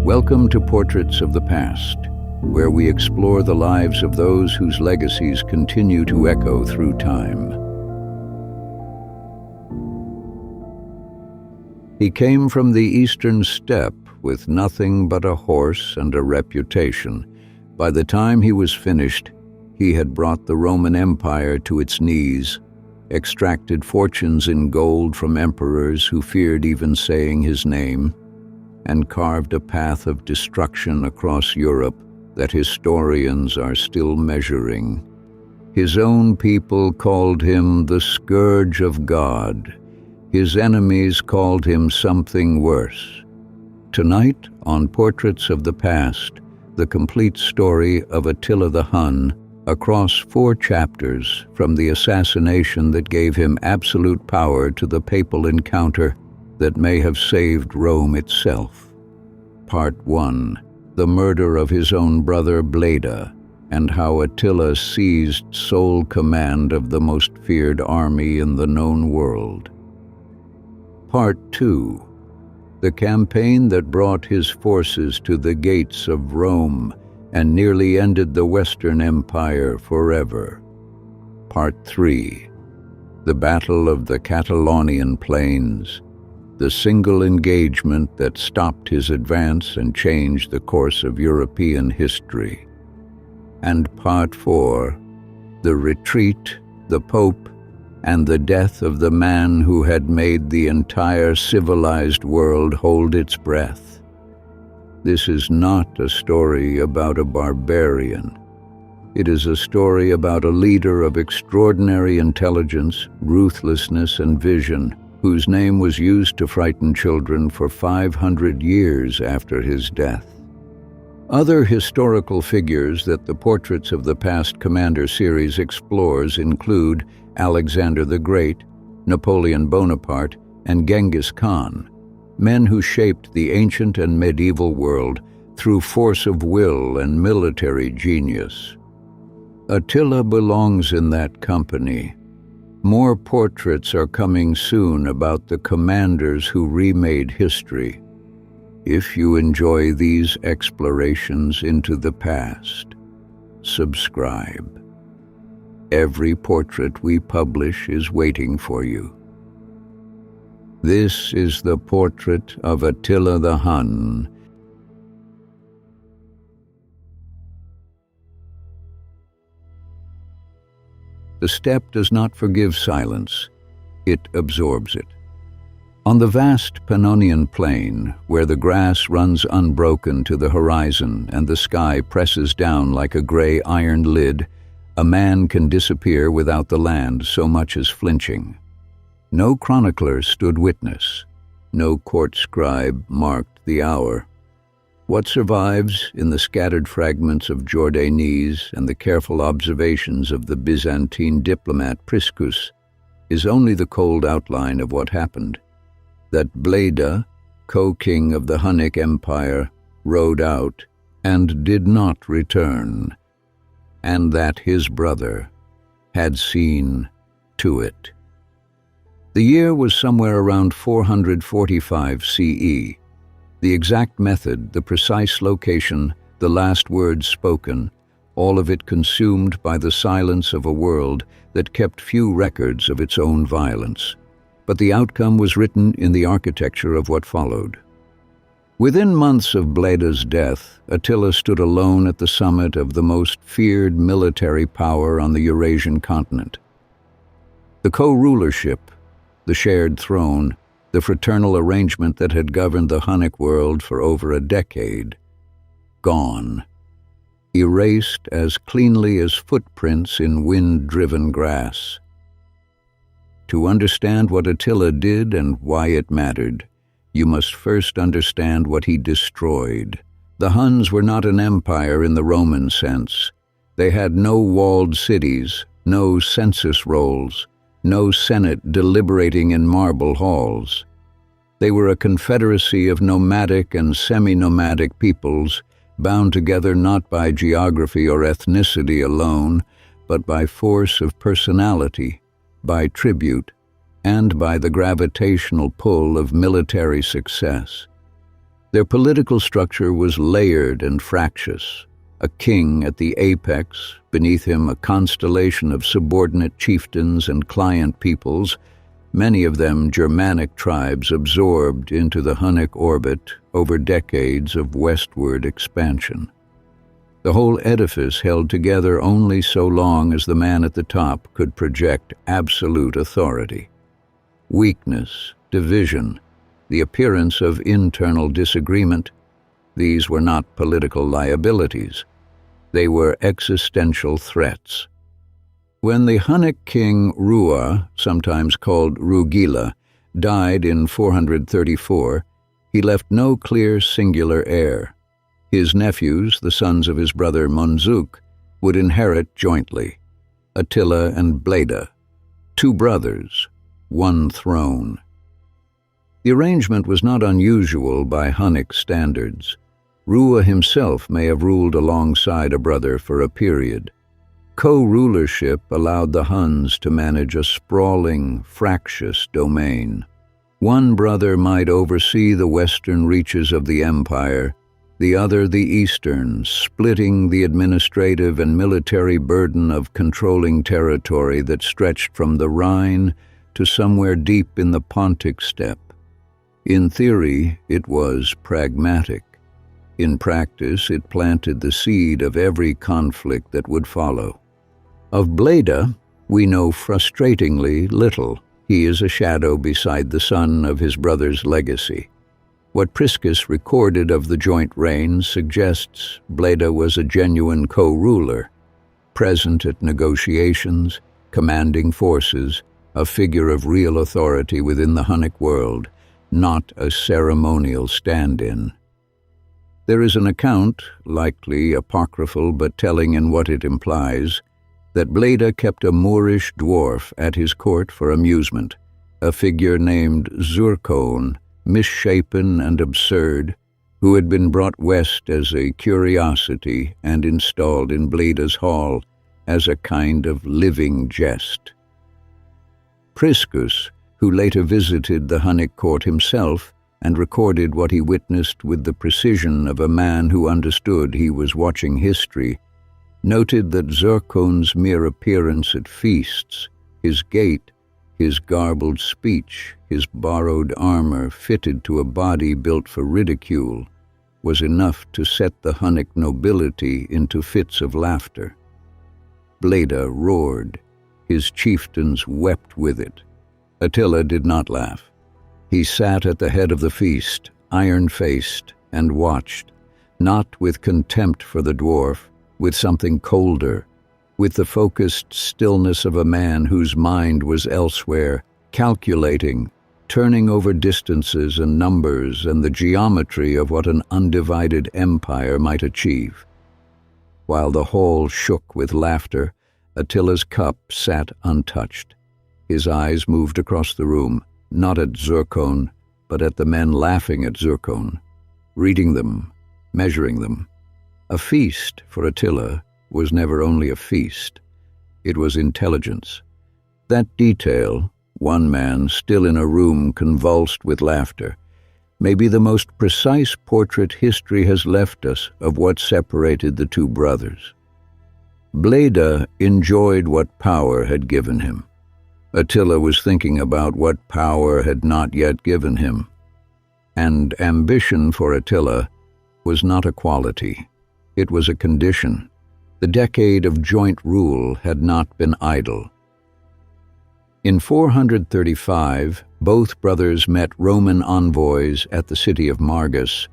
Welcome to Portraits of the Past, where we explore the lives of those whose legacies continue to echo through time. He came from the eastern steppe with nothing but a horse and a reputation. By the time he was finished, he had brought the Roman Empire to its knees, extracted fortunes in gold from emperors who feared even saying his name, and carved a path of destruction across Europe that historians are still measuring. His own people called him the Scourge of God. His enemies called him something worse. Tonight, on Portraits of the Past, the complete story of Attila the Hun, across 4 chapters from the assassination that gave him absolute power to the papal encounter that may have saved Rome itself. Part 1. The murder of his own brother Bleda, and how Attila seized sole command of the most feared army in the known world. Part 2. The campaign that brought his forces to the gates of Rome and nearly ended the Western Empire forever. Part 3. The Battle of the Catalaunian Plains, the single engagement that stopped his advance and changed the course of European history. And Part 4. The retreat, the Pope, and the death of the man who had made the entire civilized world hold its breath. This is not a story about a barbarian. It is a story about a leader of extraordinary intelligence, ruthlessness, and vision, whose name was used to frighten children for 500 years after his death. Other historical figures that the Portraits of the Past Commander series explores include Alexander the Great, Napoleon Bonaparte, and Genghis Khan, men who shaped the ancient and medieval world through force of will and military genius. Attila belongs in that company. More portraits are coming soon about the commanders who remade history. If you enjoy these explorations into the past, subscribe. Every portrait we publish is waiting for you. This is the portrait of Attila the Hun. The steppe does not forgive silence, it absorbs it. On the vast Pannonian plain, where the grass runs unbroken to the horizon and the sky presses down like a gray iron lid, a man can disappear without the land so much as flinching. No chronicler stood witness, no court scribe marked the hour. What survives in the scattered fragments of Jordanes and the careful observations of the Byzantine diplomat Priscus is only the cold outline of what happened. That Bleda, co-king of the Hunnic Empire, rode out and did not return, and that his brother had seen to it. The year was somewhere around 445 CE. The exact method, the precise location, the last words spoken, all of it consumed by the silence of a world that kept few records of its own violence. But the outcome was written in the architecture of what followed. Within months of Bleda's death, Attila stood alone at the summit of the most feared military power on the Eurasian continent. The co-rulership, the shared throne, the fraternal arrangement that had governed the Hunnic world for over a decade, gone, erased as cleanly as footprints in wind-driven grass. To understand what Attila did and why it mattered, you must first understand what he destroyed. The Huns were not an empire in the Roman sense. They had no walled cities, no census rolls, no senate deliberating in marble halls. They were a confederacy of nomadic and semi-nomadic peoples, bound together not by geography or ethnicity alone, but by force of personality, by tribute, and by the gravitational pull of military success. Their political structure was layered and fractious. A king at the apex, beneath him a constellation of subordinate chieftains and client peoples, many of them Germanic tribes absorbed into the Hunnic orbit over decades of westward expansion. The whole edifice held together only so long as the man at the top could project absolute authority. Weakness, division, the appearance of internal disagreement, these were not political liabilities. They were existential threats. When the Hunnic king Rua, sometimes called Rugila, died in 434, he left no clear singular heir. His nephews, the sons of his brother Munzuk, would inherit jointly. Attila and Bleda, two brothers, one throne. The arrangement was not unusual by Hunnic standards. Rua himself may have ruled alongside a brother for a period. Co-rulership allowed the Huns to manage a sprawling, fractious domain. One brother might oversee the western reaches of the empire, the other the eastern, splitting the administrative and military burden of controlling territory that stretched from the Rhine to somewhere deep in the Pontic steppe. In theory, it was pragmatic. In practice, it planted the seed of every conflict that would follow. Of Bleda, we know frustratingly little. He is a shadow beside the sun of his brother's legacy. What Priscus recorded of the joint reign suggests Bleda was a genuine co-ruler, present at negotiations, commanding forces, a figure of real authority within the Hunnic world, not a ceremonial stand-in. There is an account, likely apocryphal but telling in what it implies, that Bleda kept a Moorish dwarf at his court for amusement, a figure named Zurkon, misshapen and absurd, who had been brought west as a curiosity and installed in Bleda's hall as a kind of living jest. Priscus, who later visited the Hunnic court himself and recorded what he witnessed with the precision of a man who understood he was watching history, noted that Zurkon's mere appearance at feasts, his gait, his garbled speech, his borrowed armor fitted to a body built for ridicule, was enough to set the Hunnic nobility into fits of laughter. Bleda roared. His chieftains wept with it. Attila did not laugh. He sat at the head of the feast, iron-faced, and watched, not with contempt for the dwarf, with something colder, with the focused stillness of a man whose mind was elsewhere, calculating, turning over distances and numbers and the geometry of what an undivided empire might achieve. While the hall shook with laughter, Attila's cup sat untouched. His eyes moved across the room, not at Zurkon, but at the men laughing at Zurkon, reading them, measuring them. A feast for Attila was never only a feast. It was intelligence. That detail, one man still in a room convulsed with laughter, may be the most precise portrait history has left us of what separated the two brothers. Bleda enjoyed what power had given him. Attila was thinking about what power had not yet given him. And ambition for Attila was not a quality. It was a condition. The decade of joint rule had not been idle. In 435, both brothers met Roman envoys at the city of Margus,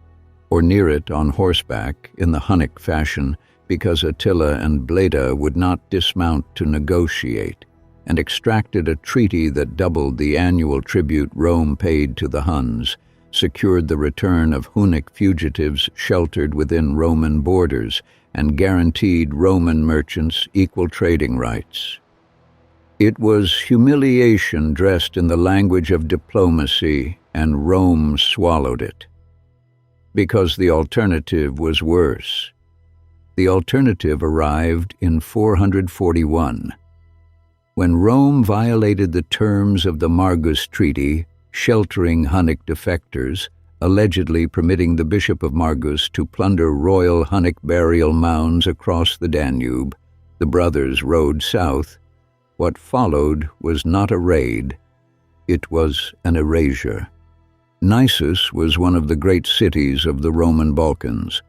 or near it on horseback, in the Hunnic fashion, because Attila and Bleda would not dismount to negotiate, and extracted a treaty that doubled the annual tribute Rome paid to the Huns, secured the return of Hunnic fugitives sheltered within Roman borders, and guaranteed Roman merchants equal trading rights. It was humiliation dressed in the language of diplomacy, and Rome swallowed it. Because the alternative was worse. The alternative arrived in 441. When Rome violated the terms of the Margus Treaty, sheltering Hunnic defectors, allegedly permitting the Bishop of Margus to plunder royal Hunnic burial mounds across the Danube. The brothers rode south. What followed was not a raid, it was an erasure. Nisus was one of the great cities of the Roman Balkans,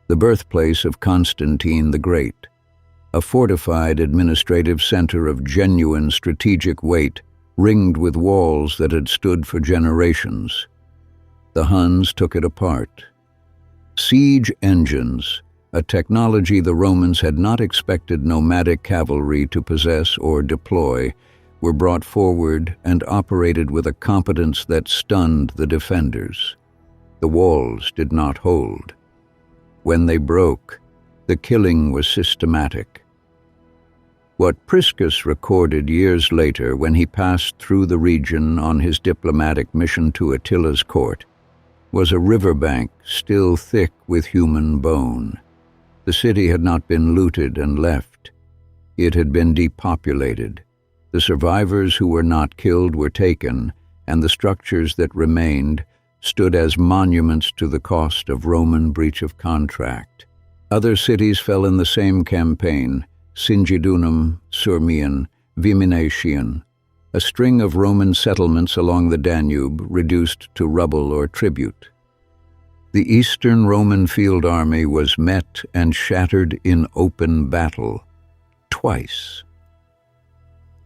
the birthplace of Constantine the Great, a fortified administrative center of genuine strategic weight, ringed with walls that had stood for generations. The Huns took it apart. Siege engines, a technology the Romans had not expected nomadic cavalry to possess or deploy, were brought forward and operated with a competence that stunned the defenders. The walls did not hold. When they broke, the killing was systematic. What Priscus recorded years later when he passed through the region on his diplomatic mission to Attila's court was a riverbank still thick with human bone. The city had not been looted and left. It had been depopulated. The survivors who were not killed were taken, and the structures that remained stood as monuments to the cost of Roman breach of contract. Other cities fell in the same campaign: Singidunum, Sirmium, Viminatium, a string of Roman settlements along the Danube reduced to rubble or tribute. The Eastern Roman field army was met and shattered in open battle, twice.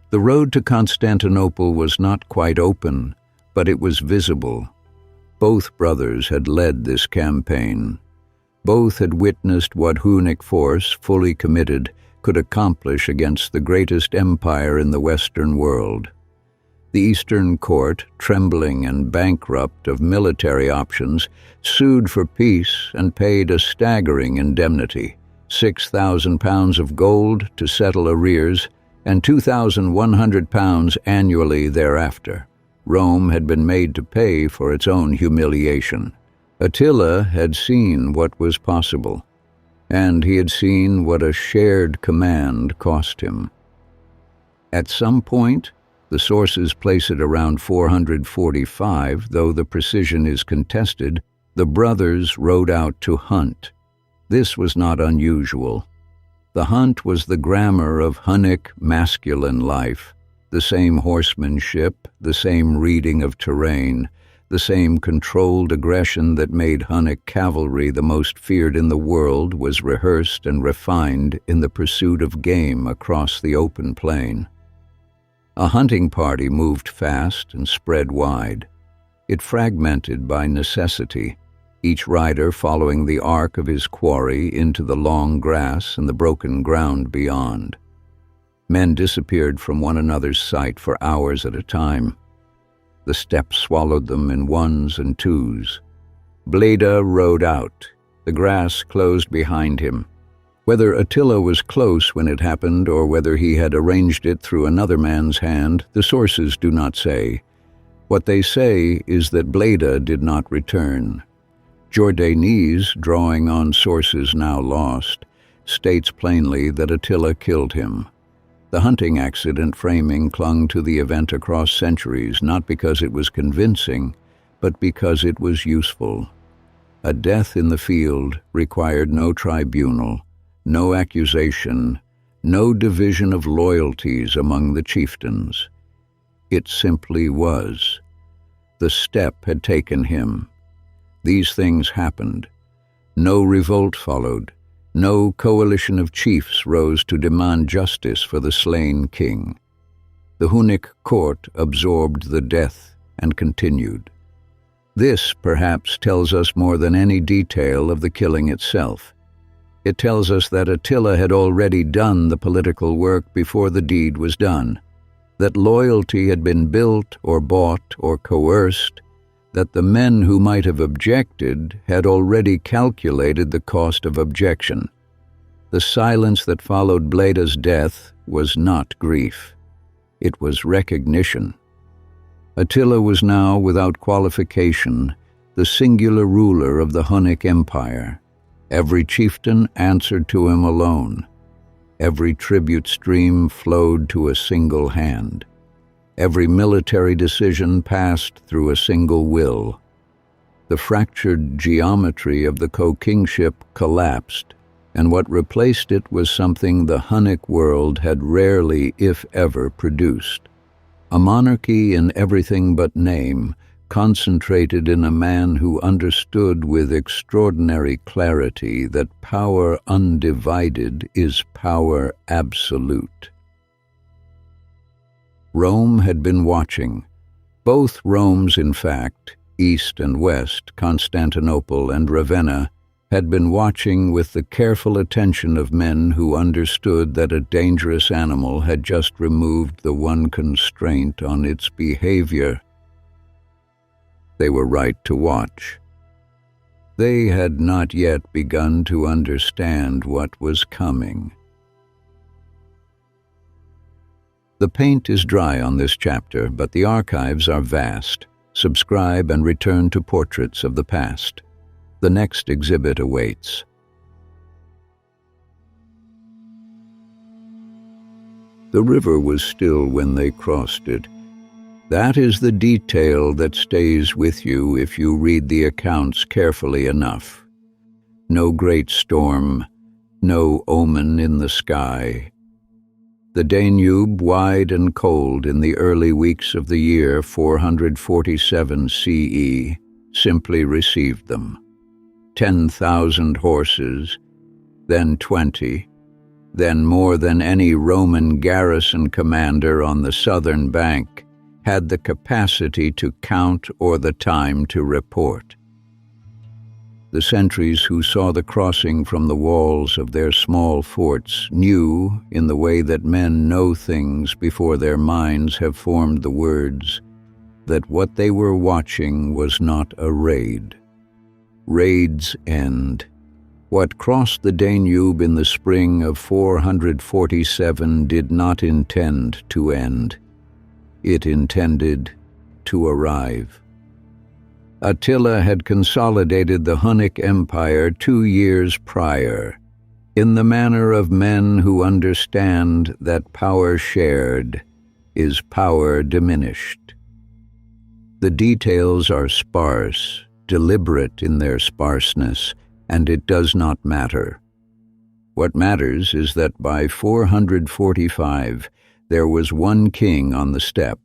The road to Constantinople was not quite open, but it was visible. Both brothers had led this campaign. Both had witnessed what Hunnic force, fully committed, could accomplish against the greatest empire in the Western world. The Eastern court, trembling and bankrupt of military options, sued for peace and paid a staggering indemnity: 6,000 pounds of gold to settle arrears and 2,100 pounds annually thereafter. Rome had been made to pay for its own humiliation. Attila had seen what was possible, and he had seen what a shared command cost him. At some point, the sources place it around 445, though the precision is contested, the brothers rode out to hunt. This was not unusual. The hunt was the grammar of Hunnic masculine life, the same horsemanship, the same reading of terrain, the same controlled aggression that made Hunnic cavalry the most feared in the world was rehearsed and refined in the pursuit of game across the open plain. A hunting party moved fast and spread wide. It fragmented by necessity, each rider following the arc of his quarry into the long grass and the broken ground beyond. Men disappeared from one another's sight for hours at a time. The steppe swallowed them in ones and twos. Bleda rode out. The grass closed behind him. Whether Attila was close when it happened or whether he had arranged it through another man's hand, the sources do not say. What they say is that Bleda did not return. Jordanes, drawing on sources now lost, states plainly that Attila killed him. The hunting accident framing clung to the event across centuries, not because it was convincing, but because it was useful. A death in the field required no tribunal, no accusation, no division of loyalties among the chieftains. It simply was. The steppe had taken him. These things happened. No revolt followed. No coalition of chiefs rose to demand justice for the slain king. The Hunnic court absorbed the death and continued. This, perhaps, tells us more than any detail of the killing itself. It tells us that Attila had already done the political work before the deed was done, that loyalty had been built or bought or coerced, that the men who might have objected had already calculated the cost of objection. The silence that followed Bleda's death was not grief. It was recognition. Attila was now, without qualification, the singular ruler of the Hunnic Empire. Every chieftain answered to him alone. Every tribute stream flowed to a single hand. Every military decision passed through a single will. The fractured geometry of the co-kingship collapsed, and what replaced it was something the Hunnic world had rarely, if ever, produced. A monarchy in everything but name, concentrated in a man who understood with extraordinary clarity that power undivided is power absolute. Rome had been watching. Both Romes, in fact, East and West, Constantinople and Ravenna, had been watching with the careful attention of men who understood that a dangerous animal had just removed the one constraint on its behavior. They were right to watch. They had not yet begun to understand what was coming. The paint is dry on this chapter, but the archives are vast. Subscribe and return to portraits of the past. The next exhibit awaits. The river was still when they crossed it. That is the detail that stays with you if you read the accounts carefully enough. No great storm, no omen in the sky. The Danube, wide and cold in the early weeks of the year 447 CE, simply received them. 10,000 horses, then 20, then more than any Roman garrison commander on the southern bank had the capacity to count or the time to report. The sentries who saw the crossing from the walls of their small forts knew, in the way that men know things before their minds have formed the words, that what they were watching was not a raid. Raids end. What crossed the Danube in the spring of 447 did not intend to end. It intended to arrive. Attila had consolidated the Hunnic Empire 2 years prior, in the manner of men who understand that power shared is power diminished. The details are sparse, deliberate in their sparseness, and it does not matter. What matters is that by 445 there was one king on the steppe,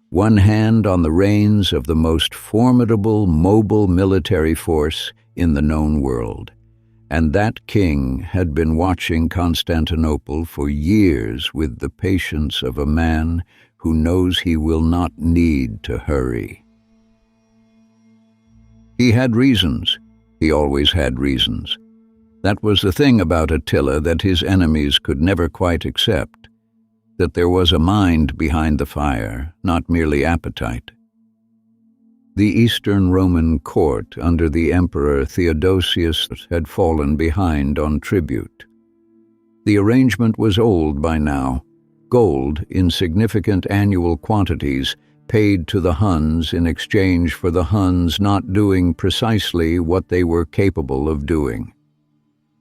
one hand on the reins of the most formidable mobile military force in the known world, and that king had been watching Constantinople for years with the patience of a man who knows he will not need to hurry. He had reasons. He always had reasons. That was the thing about Attila that his enemies could never quite accept, that there was a mind behind the fire, not merely appetite. The Eastern Roman court under the Emperor Theodosius had fallen behind on tribute. The arrangement was old by now. Gold, in significant annual quantities, paid to the Huns in exchange for the Huns not doing precisely what they were capable of doing.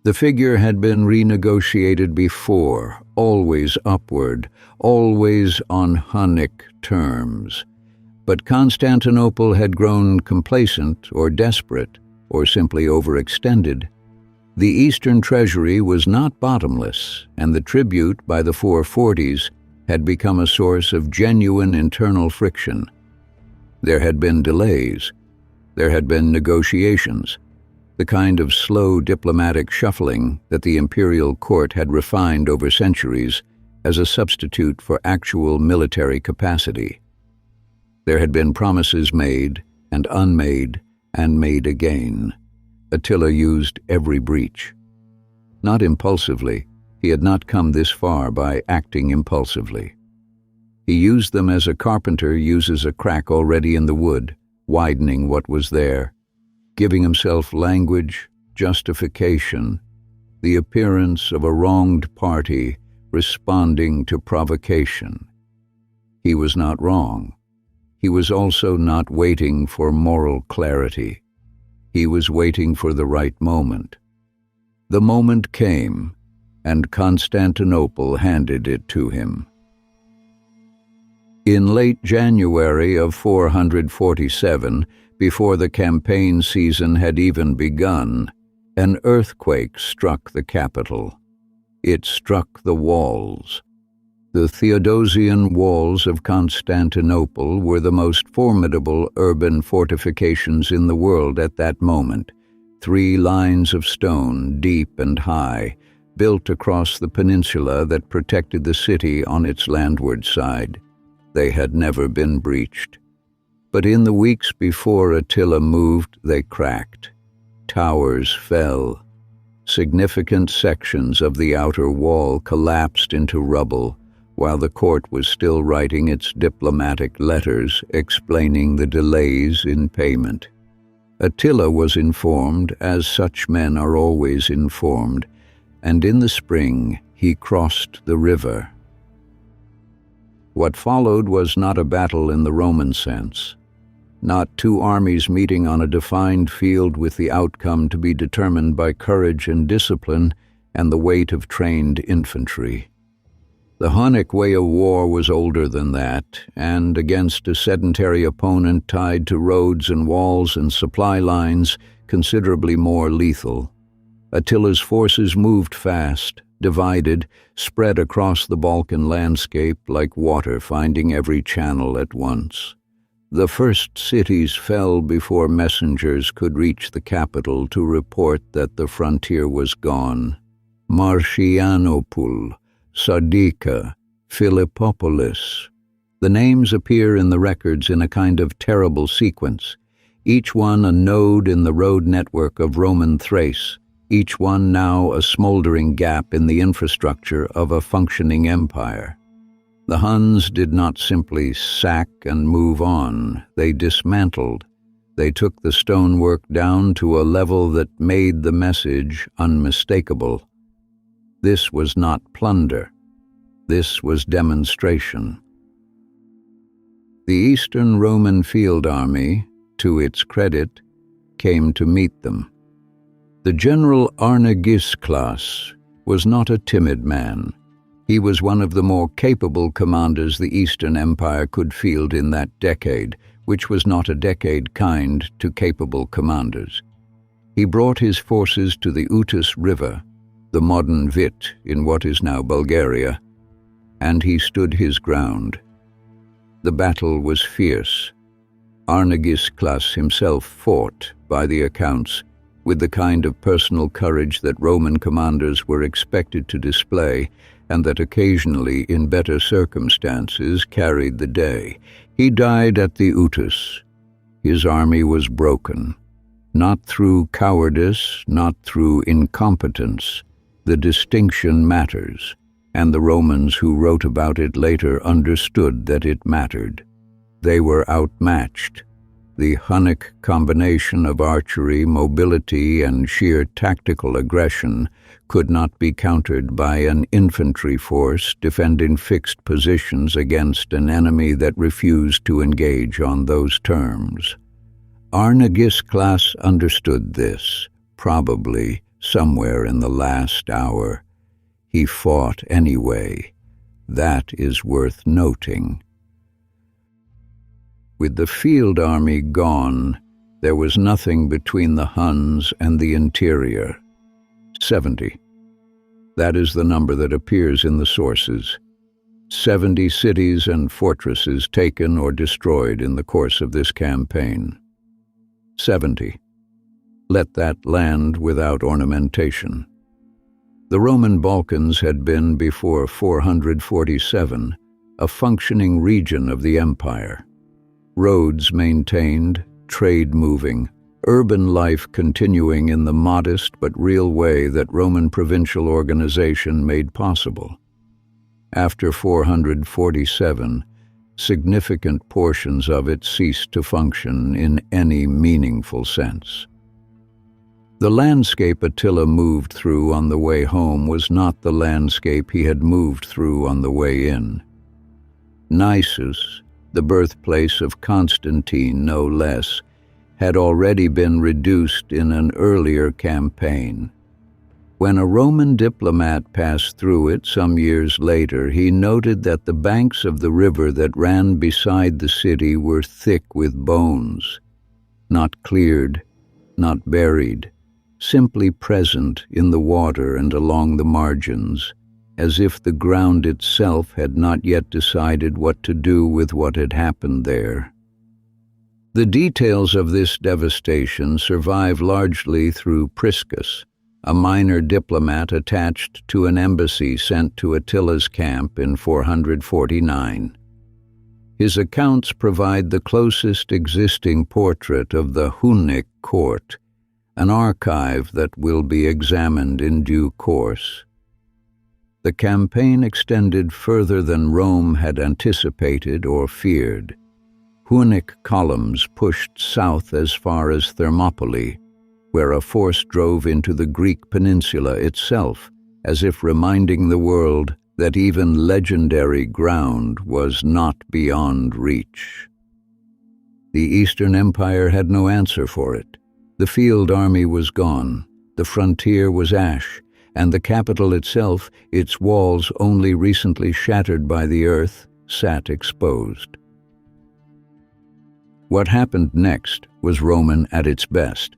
The figure had been renegotiated before, always upward, always on Hunnic terms. But Constantinople had grown complacent or desperate, or simply overextended. The Eastern treasury was not bottomless, and the tribute by the 440s had become a source of genuine internal friction. There had been delays. There had been negotiations, the kind of slow diplomatic shuffling that the imperial court had refined over centuries as a substitute for actual military capacity. There had been promises made and unmade and made again. Attila used every breach. Not impulsively. He had not come this far by acting impulsively. He used them as a carpenter uses a crack already in the wood, widening what was there, giving himself language, justification, the appearance of a wronged party responding to provocation. He was not wrong. He was also not waiting for moral clarity. He was waiting for the right moment. The moment came, and Constantinople handed it to him. In late January of 447, Before the campaign season had even begun, an earthquake struck the capital. It struck the walls. The Theodosian walls of Constantinople were the most formidable urban fortifications in the world at that moment. 3 lines of stone, deep and high, built across the peninsula that protected the city on its landward side. They had never been breached. But in the weeks before Attila moved, they cracked. Towers fell. Significant sections of the outer wall collapsed into rubble, while the court was still writing its diplomatic letters explaining the delays in payment. Attila was informed, as such men are always informed, and in the spring he crossed the river. What followed was not a battle in the Roman sense, not 2 armies meeting on a defined field with the outcome to be determined by courage and discipline and the weight of trained infantry. The Hunnic way of war was older than that, and against a sedentary opponent tied to roads and walls and supply lines, considerably more lethal. Attila's forces moved fast, divided, spread across the Balkan landscape like water finding every channel at once. The first cities fell before messengers could reach the capital to report that the frontier was gone. Marcianopolis, Sardica, Philippopolis. The names appear in the records in a kind of terrible sequence, each one a node in the road network of Roman Thrace, each one now a smoldering gap in the infrastructure of a functioning empire. The Huns did not simply sack and move on, they dismantled. They took the stonework down to a level that made the message unmistakable. This was not plunder. This was demonstration. The Eastern Roman field army, to its credit, came to meet them. The general Arnegisclas was not a timid man. He was one of the more capable commanders the Eastern Empire could field in that decade, which was not a decade kind to capable commanders. He brought his forces to the Utus River, the modern Vit in what is now Bulgaria, and he stood his ground. The battle was fierce. Arnegisclas himself fought, by the accounts, with the kind of personal courage that Roman commanders were expected to display and that occasionally, in better circumstances, carried the day. He died at the Utus. His army was broken, not through cowardice, not through incompetence. The distinction matters, and the Romans who wrote about it later understood that it mattered. They were outmatched. The Hunnic combination of archery, mobility, and sheer tactical aggression could not be countered by an infantry force defending fixed positions against an enemy that refused to engage on those terms. Arnegisclas understood this, probably somewhere in the last hour. He fought anyway. That is worth noting. With the field army gone, there was nothing between the Huns and the interior. 70. That is the number that appears in the sources. 70 cities and fortresses taken or destroyed in the course of this campaign. 70. Let that land without ornamentation. The Roman Balkans had been, before 447, a functioning region of the empire. Roads maintained, trade moving, urban life continuing in the modest but real way that Roman provincial organization made possible. After 447, significant portions of it ceased to function in any meaningful sense. The landscape Attila moved through on the way home was not the landscape he had moved through on the way in. Nisus, the birthplace of Constantine no less, had already been reduced in an earlier campaign. When a Roman diplomat passed through it some years later, he noted that the banks of the river that ran beside the city were thick with bones. not cleared, not buried, simply present in the water and along the margins, as if the ground itself had not yet decided what to do with what had happened there. The details of this devastation survive largely through Priscus, a minor diplomat attached to an embassy sent to Attila's camp in 449. His accounts provide the closest existing portrait of the Hunnic court, an archive that will be examined in due course. The campaign extended further than Rome had anticipated or feared. Hunnic columns pushed south as far as Thermopylae, where a force drove into the Greek peninsula itself, as if reminding the world that even legendary ground was not beyond reach. The Eastern Empire had no answer for it. The field army was gone, the frontier was ash, and the capital itself, its walls only recently shattered by the earth, sat exposed. What happened next was Roman at its best.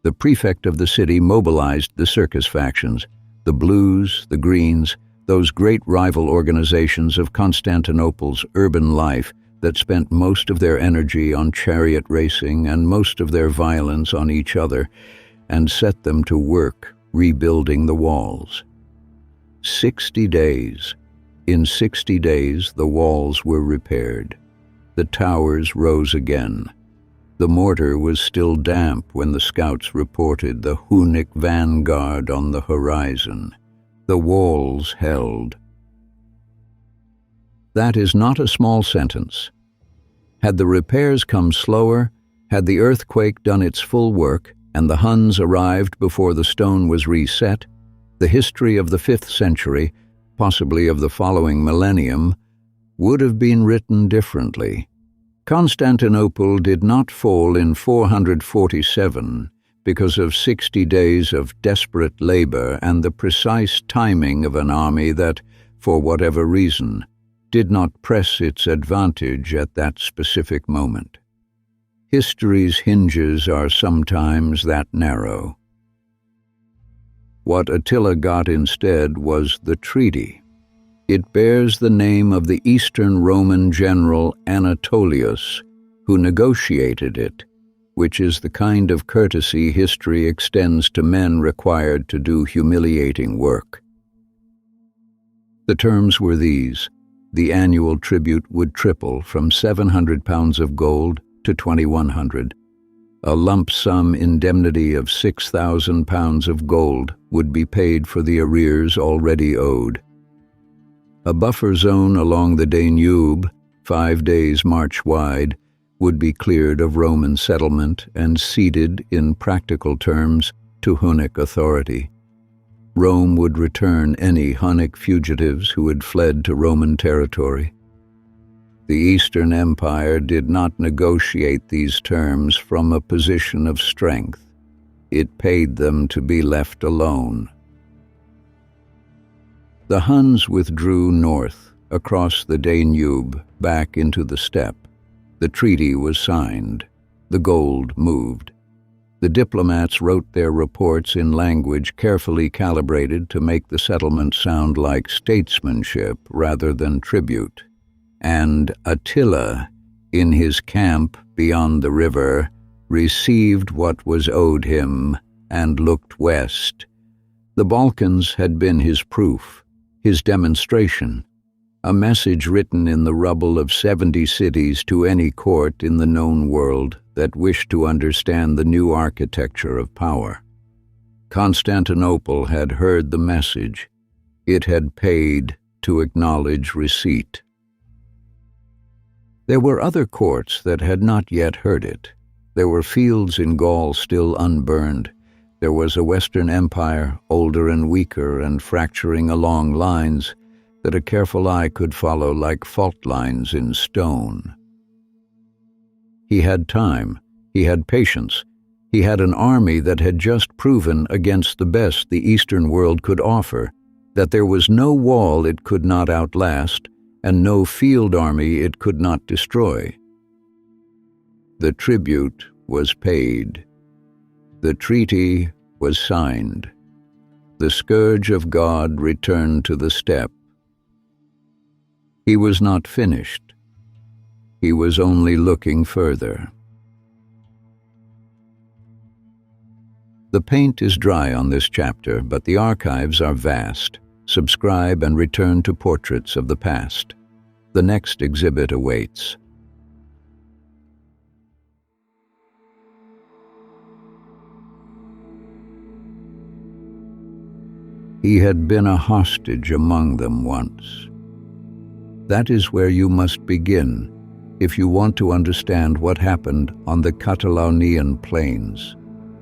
The prefect of the city mobilized the circus factions, the Blues, the Greens, those great rival organizations of Constantinople's urban life that spent most of their energy on chariot racing and most of their violence on each other, and set them to work rebuilding the walls. 60 days. In 60 days, the walls were repaired. The towers rose again. The mortar was still damp when the scouts reported the Hunnic vanguard on the horizon. The walls held. That is not a small sentence. Had the repairs come slower, had the earthquake done its full work, and the Huns arrived before the stone was reset, the history of the 5th century, possibly of the following millennium, would have been written differently. Constantinople did not fall in 447 because of 60 days of desperate labor and the precise timing of an army that, for whatever reason, did not press its advantage at that specific moment. History's hinges are sometimes that narrow. What Attila got instead was the treaty. It bears the name of the Eastern Roman general Anatolius, who negotiated it, which is the kind of courtesy history extends to men required to do humiliating work. The terms were these: the annual tribute would triple from 700 pounds of gold to 2,100. A lump sum indemnity of 6,000 pounds of gold would be paid for the arrears already owed. A buffer zone along the Danube, 5 days' march wide, would be cleared of Roman settlement and ceded, in practical terms, to Hunnic authority. Rome would return any Hunnic fugitives who had fled to Roman territory. The Eastern Empire did not negotiate these terms from a position of strength. It paid them to be left alone. The Huns withdrew north, across the Danube, back into the steppe. The treaty was signed. The gold moved. The diplomats wrote their reports in language carefully calibrated to make the settlement sound like statesmanship rather than tribute. And Attila, in his camp beyond the river, received what was owed him and looked west. The Balkans had been his proof, his demonstration, a message written in the rubble of 70 cities to any court in the known world that wished to understand the new architecture of power. Constantinople had heard the message. It had paid to acknowledge receipt. There were other courts that had not yet heard it. There were fields in Gaul still unburned. There was a Western Empire, older and weaker and fracturing along lines that a careful eye could follow like fault lines in stone. He had time. He had patience. He had an army that had just proven against the best the Eastern world could offer that there was no wall it could not outlast and no field army it could not destroy. The tribute was paid. The treaty was signed. The scourge of God returned to the steppe. He was not finished. He was only looking further. The paint is dry on this chapter, but the archives are vast. Subscribe and return to portraits of the past. The next exhibit awaits. He had been a hostage among them once. That is where you must begin if you want to understand what happened on the Catalaunian Plains.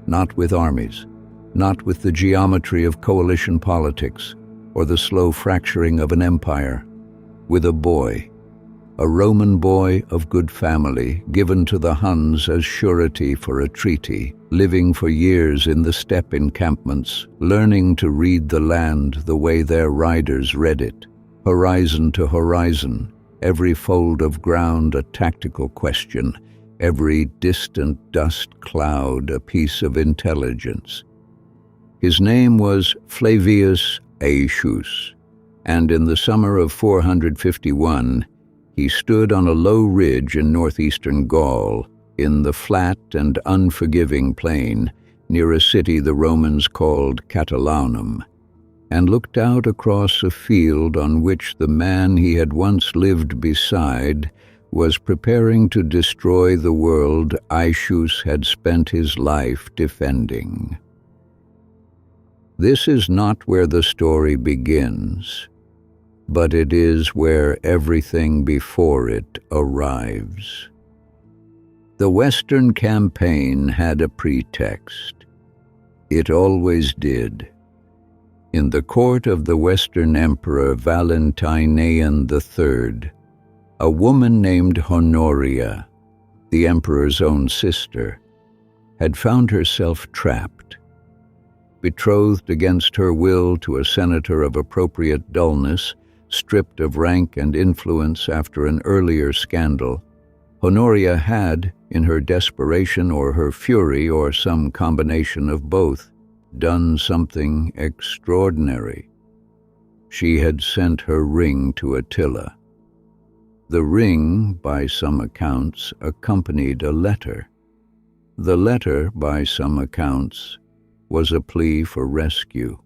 Not with armies, not with the geometry of coalition politics or the slow fracturing of an empire, with a boy, a Roman boy of good family, given to the Huns as surety for a treaty, living for years in the steppe encampments, learning to read the land the way their riders read it, horizon to horizon, every fold of ground a tactical question, every distant dust cloud a piece of intelligence. His name was Flavius Aetius, and in the summer of 451, he stood on a low ridge in northeastern Gaul, in the flat and unforgiving plain, near a city the Romans called Catalaunum, and looked out across a field on which the man he had once lived beside was preparing to destroy the world Aetius had spent his life defending. This is not where the story begins, but it is where everything before it arrives. The Western campaign had a pretext. It always did. In the court of the Western Emperor Valentinian III, a woman named Honoria, the emperor's own sister, had found herself trapped. Betrothed against her will to a senator of appropriate dullness, stripped of rank and influence after an earlier scandal, Honoria had, in her desperation or her fury or some combination of both, done something extraordinary. She had sent her ring to Attila. The ring, by some accounts, accompanied a letter. The letter, by some accounts, was a plea for rescue.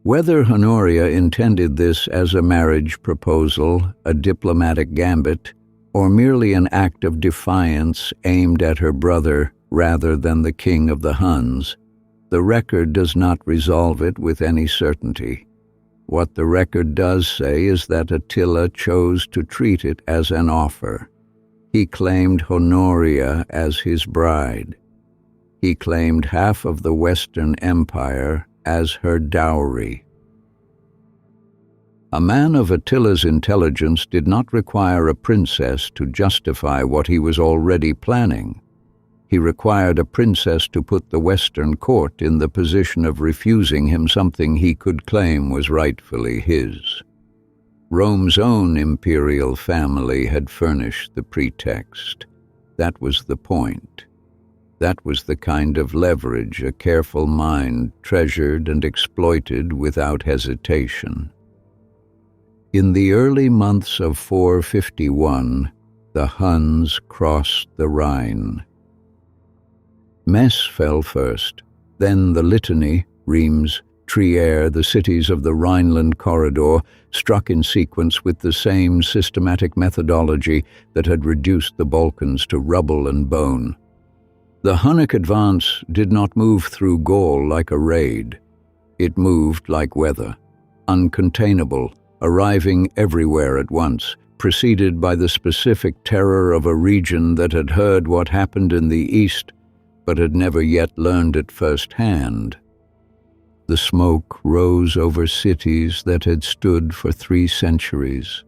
Whether Honoria intended this as a marriage proposal, a diplomatic gambit, or merely an act of defiance aimed at her brother rather than the king of the Huns, the record does not resolve it with any certainty. What the record does say is that Attila chose to treat it as an offer. He claimed Honoria as his bride. He claimed half of the Western Empire as her dowry. A man of Attila's intelligence did not require a princess to justify what he was already planning. He required a princess to put the Western court in the position of refusing him something he could claim was rightfully his. Rome's own imperial family had furnished the pretext. That was the point. That was the kind of leverage a careful mind treasured and exploited without hesitation. In the early months of 451, the Huns crossed the Rhine. Metz fell first, then the Litany, Reims, Trier, the cities of the Rhineland corridor, struck in sequence with the same systematic methodology that had reduced the Balkans to rubble and bone. The Hunnic advance did not move through Gaul like a raid. It moved like weather, uncontainable, arriving everywhere at once, preceded by the specific terror of a region that had heard what happened in the east, but had never yet learned it firsthand. The smoke rose over cities that had stood for 3 centuries.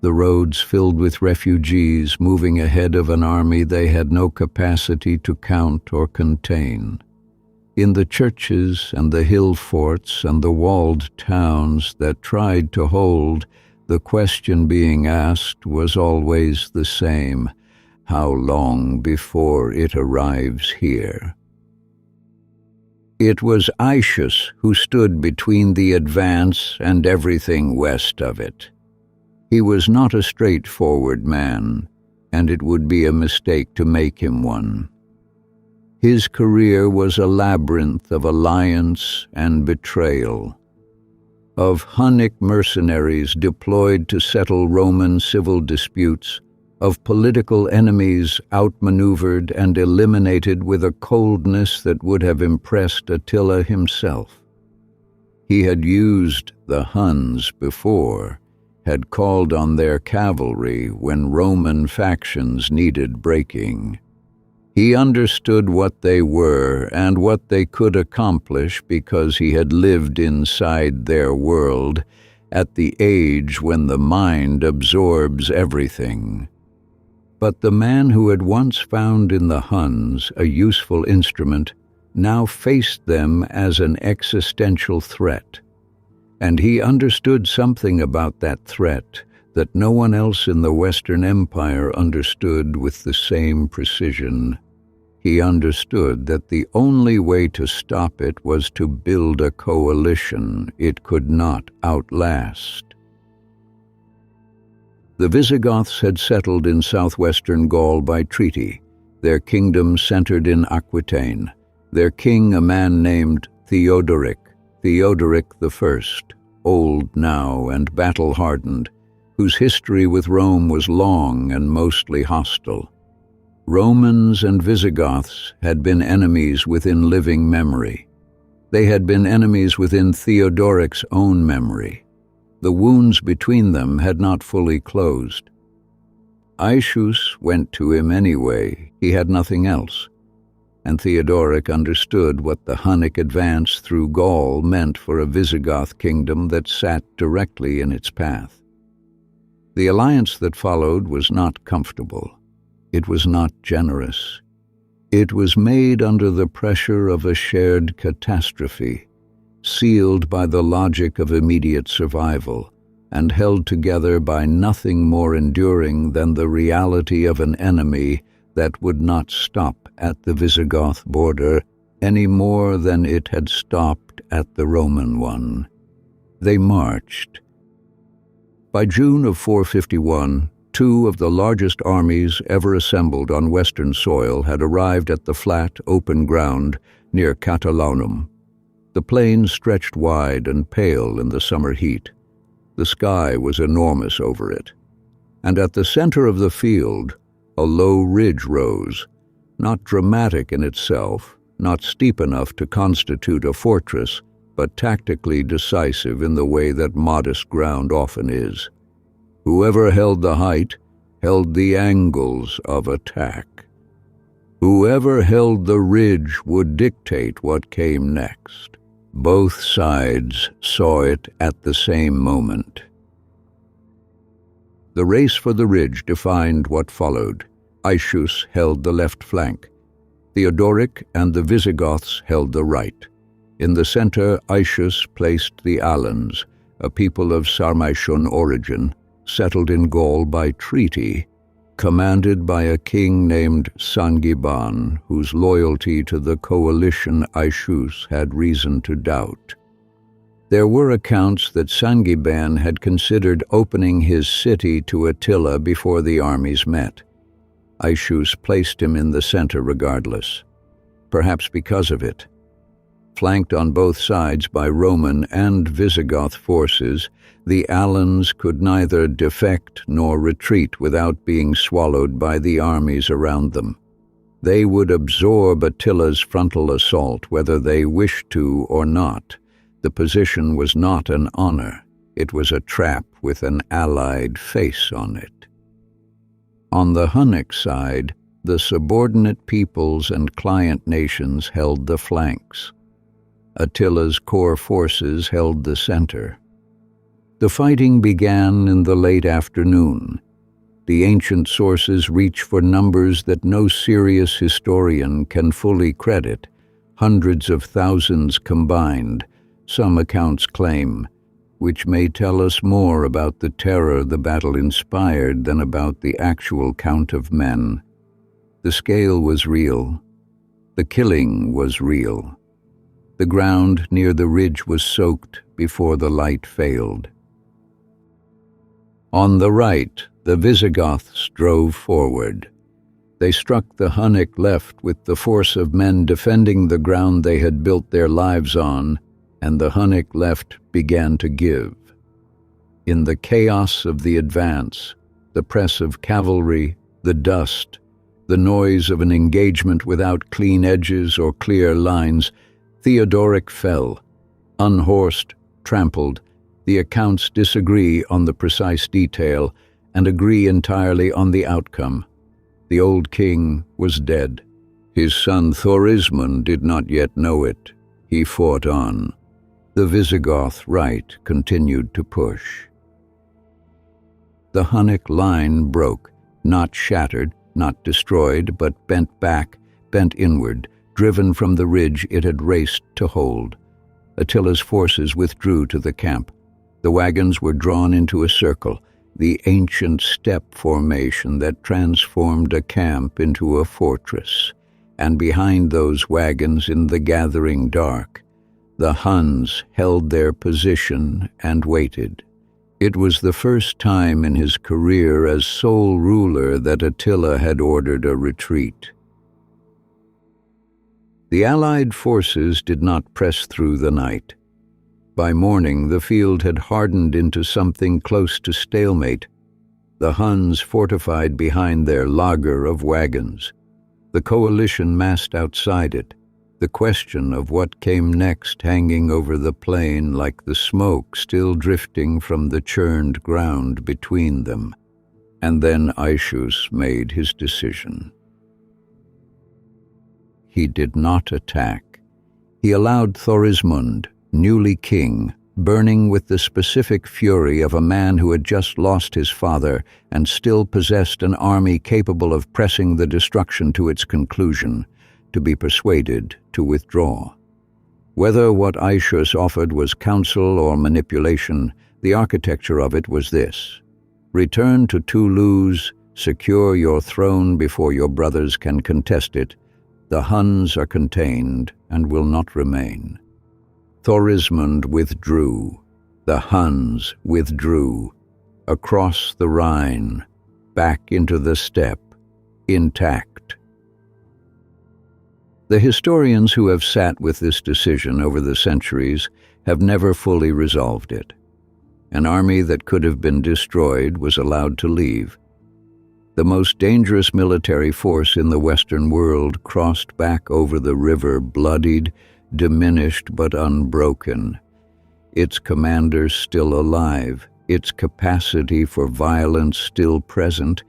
The roads filled with refugees moving ahead of an army they had no capacity to count or contain. In the churches and the hill forts and the walled towns that tried to hold, the question being asked was always the same: how long before it arrives here? It was Aetius who stood between the advance and everything west of it. He was not a straightforward man, and it would be a mistake to make him one. His career was a labyrinth of alliance and betrayal, of Hunnic mercenaries deployed to settle Roman civil disputes, of political enemies outmaneuvered and eliminated with a coldness that would have impressed Attila himself. He had used the Huns before, had called on their cavalry when Roman factions needed breaking. He understood what they were and what they could accomplish because he had lived inside their world at the age when the mind absorbs everything. But the man who had once found in the Huns a useful instrument now faced them as an existential threat, and he understood something about that threat that no one else in the Western Empire understood with the same precision. He understood that the only way to stop it was to build a coalition it could not outlast. The Visigoths had settled in southwestern Gaul by treaty, their kingdom centered in Aquitaine, their king a man named Theodoric I, old now and battle-hardened, whose history with Rome was long and mostly hostile. Romans and Visigoths had been enemies within living memory. They had been enemies within Theodoric's own memory. The wounds between them had not fully closed. Aetius went to him anyway, he had nothing else, and Theodoric understood what the Hunnic advance through Gaul meant for a Visigoth kingdom that sat directly in its path. The alliance that followed was not comfortable. It was not generous. It was made under the pressure of a shared catastrophe, sealed by the logic of immediate survival, and held together by nothing more enduring than the reality of an enemy that would not stop at the Visigoth border any more than it had stopped at the Roman one. They marched. By June of 451, two of the largest armies ever assembled on Western soil had arrived at the flat, open ground near Catalaunian. The plains stretched wide and pale in the summer heat. The sky was enormous over it. And at the center of the field, a low ridge rose, not dramatic in itself, not steep enough to constitute a fortress, but tactically decisive in the way that modest ground often is. Whoever held the height held the angles of attack. Whoever held the ridge would dictate what came next. Both sides saw it at the same moment. The race for the ridge defined what followed. Aetius held the left flank. Theodoric and the Visigoths held the right. In the center, Aetius placed the Alans, a people of Sarmatian origin, settled in Gaul by treaty, commanded by a king named Sangiban, whose loyalty to the coalition Aetius had reason to doubt. There were accounts that Sangiban had considered opening his city to Attila before the armies met. Aetius placed him in the center regardless, perhaps because of it. Flanked on both sides by Roman and Visigoth forces, the Alans could neither defect nor retreat without being swallowed by the armies around them. They would absorb Attila's frontal assault whether they wished to or not. The position was not an honor. It was a trap with an allied face on it. On the Hunnic side, the subordinate peoples and client nations held the flanks. Attila's core forces held the center. The fighting began in the late afternoon. The ancient sources reach for numbers that no serious historian can fully credit, hundreds of thousands combined, some accounts claim, which may tell us more about the terror the battle inspired than about the actual count of men. The scale was real. The killing was real. The ground near the ridge was soaked before the light failed. On the right, the Visigoths drove forward. They struck the Hunnic left with the force of men defending the ground they had built their lives on, and the Hunnic left began to give. In the chaos of the advance, the press of cavalry, the dust, the noise of an engagement without clean edges or clear lines, Theodoric fell, unhorsed, trampled. The accounts disagree on the precise detail and agree entirely on the outcome. The old king was dead. His son Thorismund did not yet know it. He fought on. The Visigoth right continued to push. The Hunnic line broke, not shattered, not destroyed, but bent back, bent inward, driven from the ridge it had raced to hold. Attila's forces withdrew to the camp. The wagons were drawn into a circle, the ancient steppe formation that transformed a camp into a fortress. And behind those wagons in the gathering dark, the Huns held their position and waited. It was the first time in his career as sole ruler that Attila had ordered a retreat. The Allied forces did not press through the night. By morning, the field had hardened into something close to stalemate. The Huns fortified behind their lager of wagons. The coalition massed outside it, the question of what came next hanging over the plain like the smoke still drifting from the churned ground between them. And then Aetius made his decision. He did not attack. He allowed Thorismund, newly king, burning with the specific fury of a man who had just lost his father and still possessed an army capable of pressing the destruction to its conclusion, to be persuaded to withdraw. Whether what Aetius offered was counsel or manipulation, the architecture of it was this: return to Toulouse, secure your throne before your brothers can contest it. The Huns are contained and will not remain. Thorismund withdrew. The Huns withdrew. Across the Rhine, back into the steppe, intact. The historians who have sat with this decision over the centuries have never fully resolved it. An army that could have been destroyed was allowed to leave. The most dangerous military force in the Western world crossed back over the river bloodied, diminished but unbroken. Its commanders still alive, its capacity for violence still present,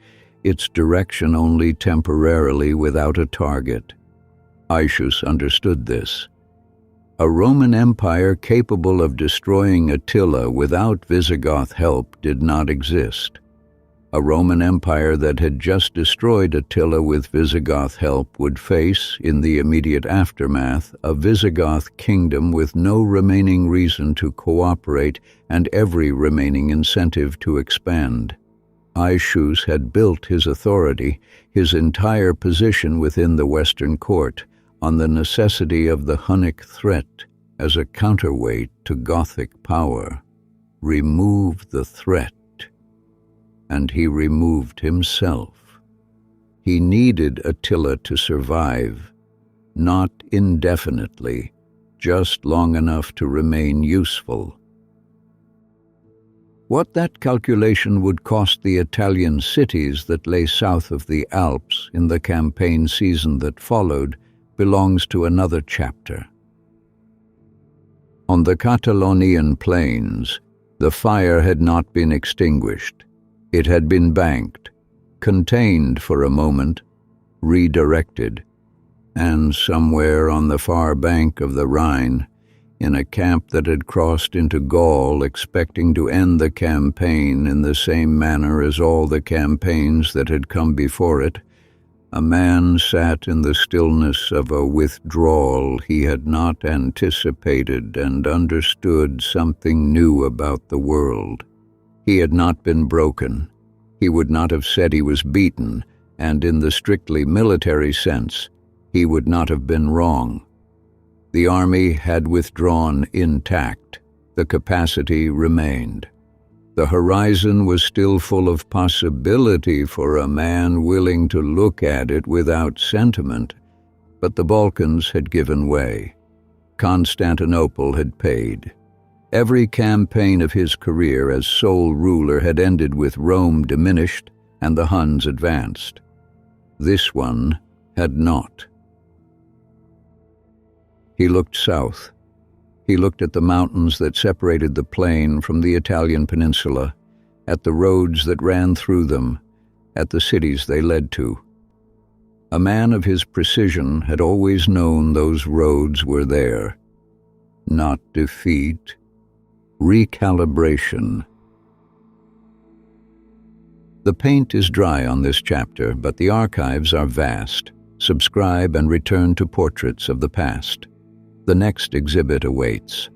its direction only temporarily without a target. Aetius understood this. A Roman Empire capable of destroying Attila without Visigoth help did not exist. A Roman Empire that had just destroyed Attila with Visigoth help would face, in the immediate aftermath, a Visigoth kingdom with no remaining reason to cooperate and every remaining incentive to expand. Aetius had built his authority, his entire position within the Western court, on the necessity of the Hunnic threat as a counterweight to Gothic power. Remove the threat, and he removed himself. He needed Attila to survive, not indefinitely, just long enough to remain useful. What that calculation would cost the Italian cities that lay south of the Alps in the campaign season that followed belongs to another chapter. On the Catalaunian Plains, the fire had not been extinguished. It had been banked, contained for a moment, redirected, and somewhere on the far bank of the Rhine, in a camp that had crossed into Gaul expecting to end the campaign in the same manner as all the campaigns that had come before it, a man sat in the stillness of a withdrawal he had not anticipated and understood something new about the world. He had not been broken. He would not have said he was beaten, and in the strictly military sense, he would not have been wrong. The army had withdrawn intact. The capacity remained. The horizon was still full of possibility for a man willing to look at it without sentiment, but the Balkans had given way. Constantinople had paid. Every campaign of his career as sole ruler had ended with Rome diminished and the Huns advanced. This one had not. He looked south. He looked at the mountains that separated the plain from the Italian peninsula, at the roads that ran through them, at the cities they led to. A man of his precision had always known those roads were there. Not defeat, recalibration. The paint is dry on this chapter, but the archives are vast. Subscribe and return to portraits of the past. The next exhibit awaits.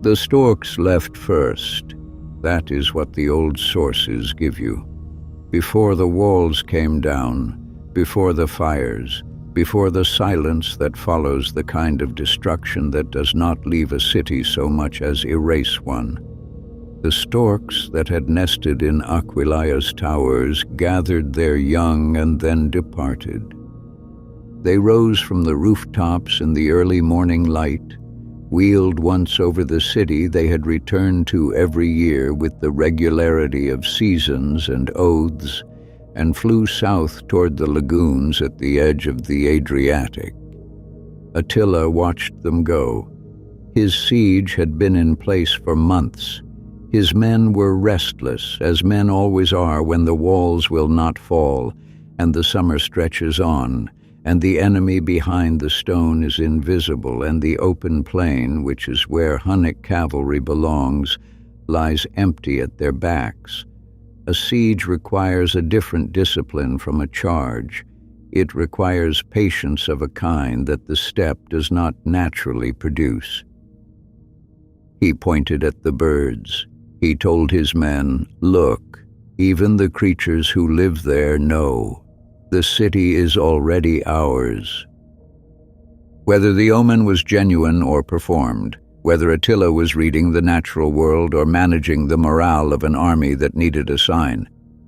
The storks left first. That is what the old sources give you. Before the walls came down, before the fires, before the silence that follows the kind of destruction that does not leave a city so much as erase one. The storks that had nested in Aquileia's towers gathered their young and then departed. They rose from the rooftops in the early morning light, wheeled once over the city they had returned to every year with the regularity of seasons and oaths, and flew south toward the lagoons at the edge of the Adriatic. Attila watched them go. His siege had been in place for months. His men were restless, as men always are when the walls will not fall, and the summer stretches on, and the enemy behind the stone is invisible, and the open plain, which is where Hunnic cavalry belongs, lies empty at their backs. A siege requires a different discipline from a charge. It requires patience of a kind that the steppe does not naturally produce. He pointed at the birds. He told his men, "Look, even the creatures who live there know. The city is already ours." Whether the omen was genuine or performed, whether Attila was reading the natural world or managing the morale of an army that needed a sign,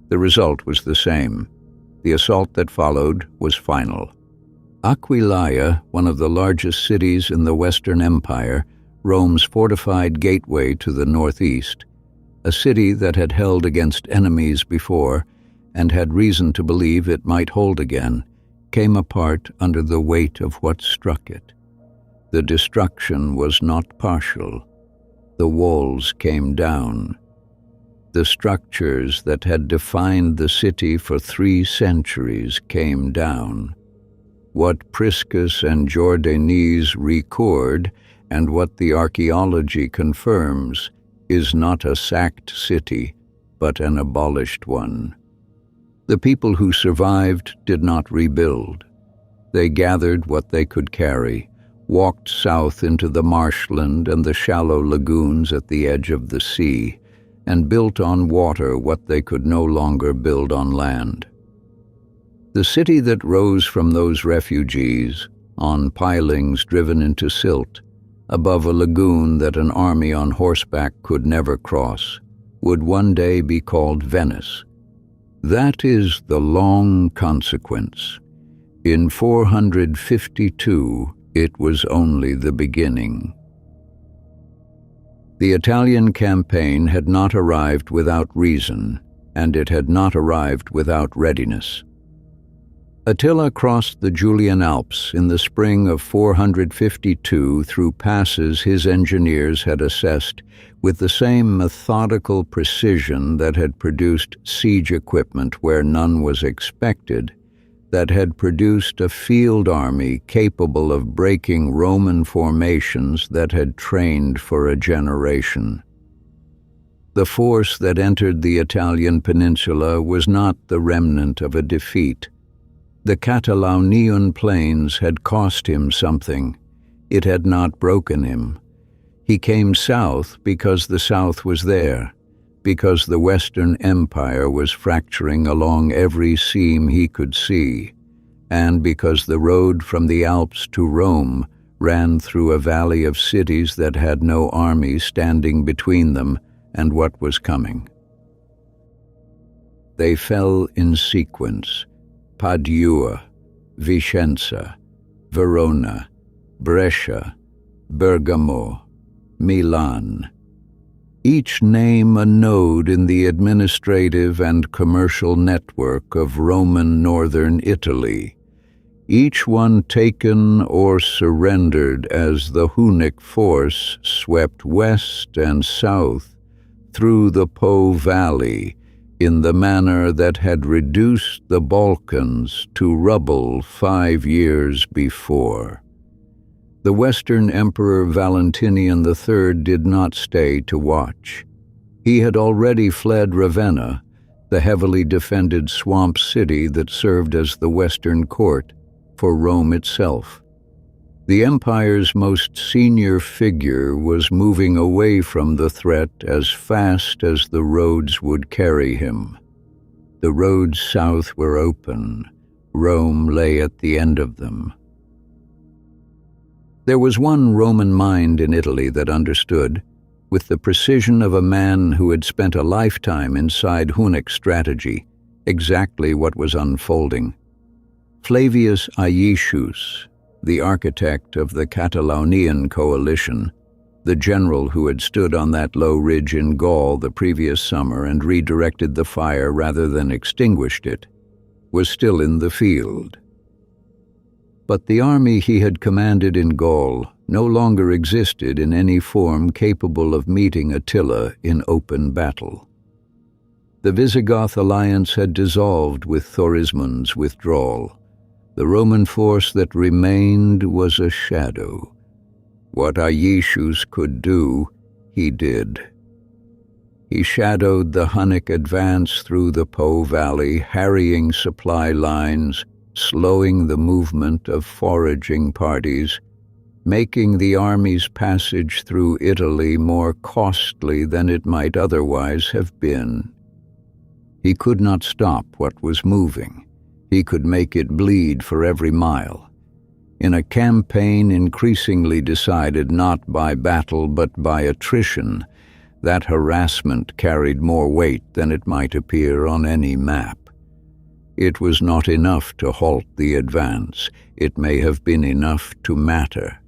the result was the same. The assault that followed was final. Aquileia, one of the largest cities in the Western Empire, Rome's fortified gateway to the northeast, a city that had held against enemies before and had reason to believe it might hold again, came apart under the weight of what struck it. The destruction was not partial. The walls came down. The structures that had defined the city for 3 centuries came down. What Priscus and Jordanes record, and what the archaeology confirms, is not a sacked city, but an abolished one. The people who survived did not rebuild. They gathered what they could carry, walked south into the marshland and the shallow lagoons at the edge of the sea, and built on water what they could no longer build on land. The city that rose from those refugees, on pilings driven into silt, above a lagoon that an army on horseback could never cross, would one day be called Venice. That is the long consequence. In 452, it was only the beginning. The Italian campaign had not arrived without reason, and it had not arrived without readiness. Attila crossed the Julian Alps in the spring of 452 through passes his engineers had assessed with the same methodical precision that had produced siege equipment where none was expected, that had produced a field army capable of breaking Roman formations that had trained for a generation. The force that entered the Italian peninsula was not the remnant of a defeat. The Catalaunian Plains had cost him something. It had not broken him. He came south because the south was there, because the Western Empire was fracturing along every seam he could see, and because the road from the Alps to Rome ran through a valley of cities that had no army standing between them and what was coming. They fell in sequence: Padua, Vicenza, Verona, Brescia, Bergamo, Milan. Each name a node in the administrative and commercial network of Roman northern Italy, each one taken or surrendered as the Hunnic force swept west and south through the Po Valley in the manner that had reduced the Balkans to rubble 5 years before. The Western Emperor Valentinian III did not stay to watch. He had already fled Ravenna, the heavily defended swamp city that served as the Western Court for Rome itself. The empire's most senior figure was moving away from the threat as fast as the roads would carry him. The roads south were open. Rome lay at the end of them. There was one Roman mind in Italy that understood, with the precision of a man who had spent a lifetime inside Hunnic strategy, exactly what was unfolding. Flavius Aetius, the architect of the Catalaunian coalition, the general who had stood on that low ridge in Gaul the previous summer and redirected the fire rather than extinguished it, was still in the field. But the army he had commanded in Gaul no longer existed in any form capable of meeting Attila in open battle. The Visigoth alliance had dissolved with Thorismund's withdrawal. The Roman force that remained was a shadow. What Aetius could do, he did. He shadowed the Hunnic advance through the Po Valley, harrying supply lines, slowing the movement of foraging parties, making the army's passage through Italy more costly than it might otherwise have been. He could not stop what was moving. He could make it bleed for every mile. In a campaign increasingly decided not by battle but by attrition, that harassment carried more weight than it might appear on any map. It was not enough to halt the advance. It may have been enough to matter.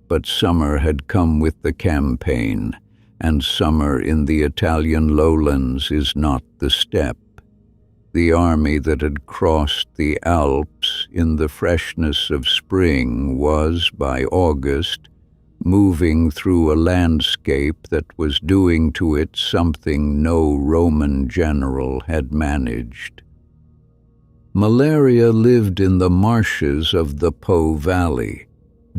But summer had come with the campaign, and summer in the Italian lowlands is not the steppe. The army that had crossed the Alps in the freshness of spring was, by August, moving through a landscape that was doing to it something no Roman general had managed. Malaria lived in the marshes of the Po Valley.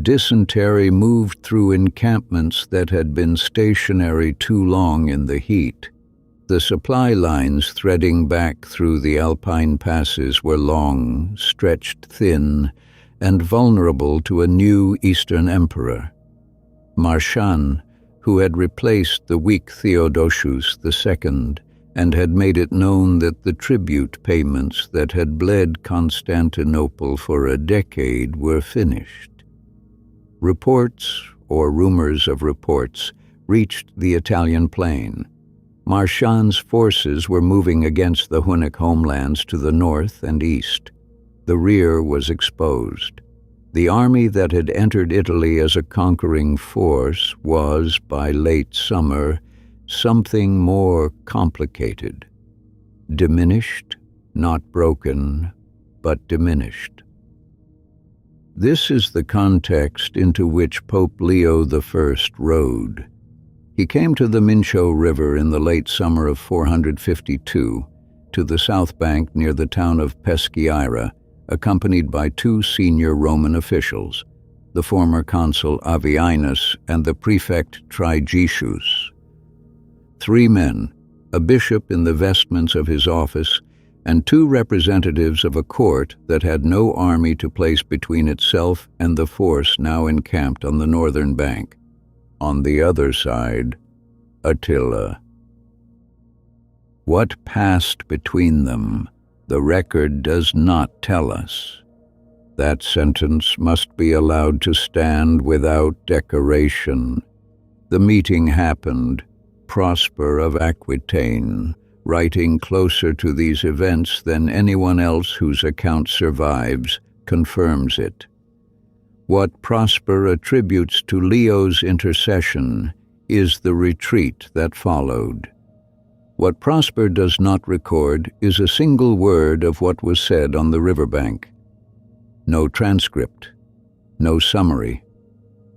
Dysentery moved through encampments that had been stationary too long in the heat. The supply lines threading back through the Alpine passes were long, stretched thin, and vulnerable to a new Eastern emperor. Marcian, who had replaced the weak Theodosius II and had made it known that the tribute payments that had bled Constantinople for a decade were finished. Reports, or rumors of reports, reached the Italian plain. Marcian's forces were moving against the Hunnic homelands to the north and east. The rear was exposed. The army that had entered Italy as a conquering force was, by late summer, something more complicated. Diminished, not broken, but diminished. This is the context into which Pope Leo I rode. He came to the Mincio River in the late summer of 452, to the south bank near the town of Peschiera, accompanied by 2 senior Roman officials, the former consul Avienus and the prefect Trigetius. 3 men, a bishop in the vestments of his office, and 2 representatives of a court that had no army to place between itself and the force now encamped on the northern bank. On the other side, Attila. What passed between them, the record does not tell us. That sentence must be allowed to stand without decoration. The meeting happened. Prosper of Aquitaine, writing closer to these events than anyone else whose account survives, confirms it. What Prosper attributes to Leo's intercession is the retreat that followed. What Prosper does not record is a single word of what was said on the riverbank. No transcript, no summary,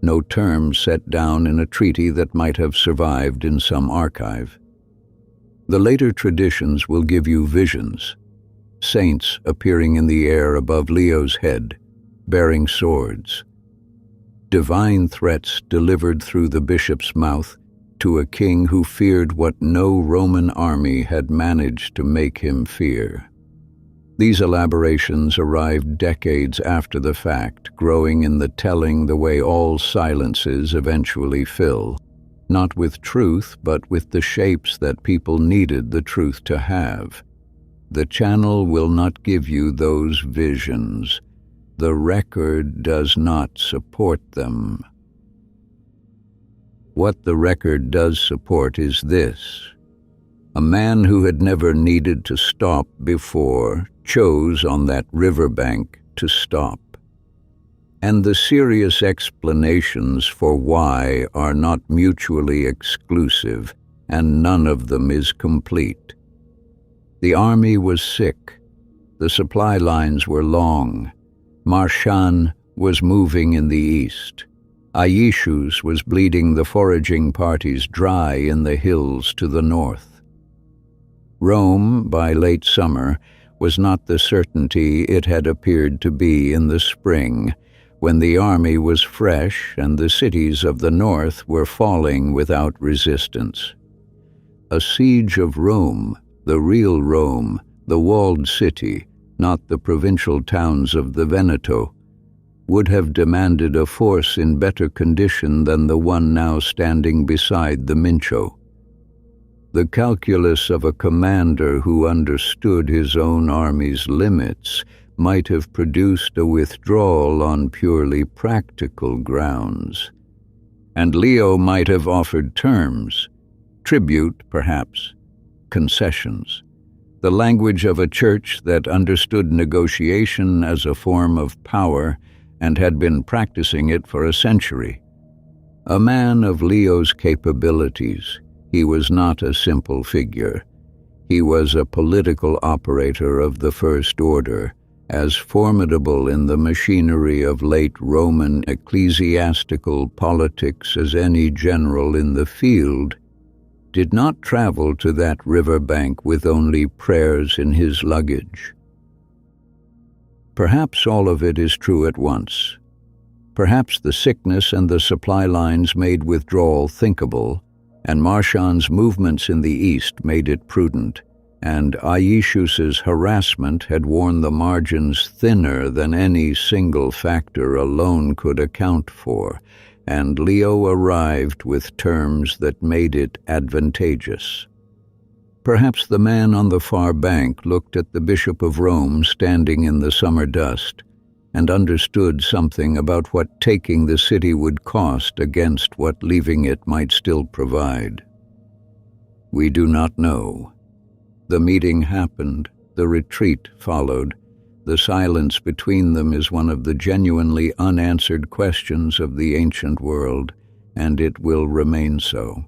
no terms set down in a treaty that might have survived in some archive. The later traditions will give you visions, saints appearing in the air above Leo's head, bearing swords, divine threats delivered through the bishop's mouth to a king who feared what no Roman army had managed to make him fear. These elaborations arrived decades after the fact, growing in the telling the way all silences eventually fill, not with truth, but with the shapes that people needed the truth to have. The channel will not give you those visions. The record does not support them. What the record does support is this. A man who had never needed to stop before chose on that riverbank to stop. And the serious explanations for why are not mutually exclusive, and none of them is complete. The army was sick. The supply lines were long. Marchan was moving in the east. Aieschus was bleeding the foraging parties dry in the hills to the north. Rome, by late summer, was not the certainty it had appeared to be in the spring, when the army was fresh and the cities of the north were falling without resistance. A siege of Rome, the real Rome, the walled city, not the provincial towns of the Veneto, would have demanded a force in better condition than the one now standing beside the Mincio. The calculus of a commander who understood his own army's limits might have produced a withdrawal on purely practical grounds. And Leo might have offered terms, tribute perhaps, concessions, the language of a church that understood negotiation as a form of power and had been practicing it for a century. A man of Leo's capabilities, he was not a simple figure. He was a political operator of the first order, as formidable in the machinery of late Roman ecclesiastical politics as any general in the field, did not travel to that riverbank with only prayers in his luggage. Perhaps all of it is true at once. Perhaps the sickness and the supply lines made withdrawal thinkable, and Marchan's movements in the east made it prudent, and Aieschus's harassment had worn the margins thinner than any single factor alone could account for, and Leo arrived with terms that made it advantageous. Perhaps the man on the far bank looked at the Bishop of Rome standing in the summer dust and understood something about what taking the city would cost against what leaving it might still provide. We do not know. The meeting happened, the retreat followed. The silence between them is one of the genuinely unanswered questions of the ancient world, and it will remain so.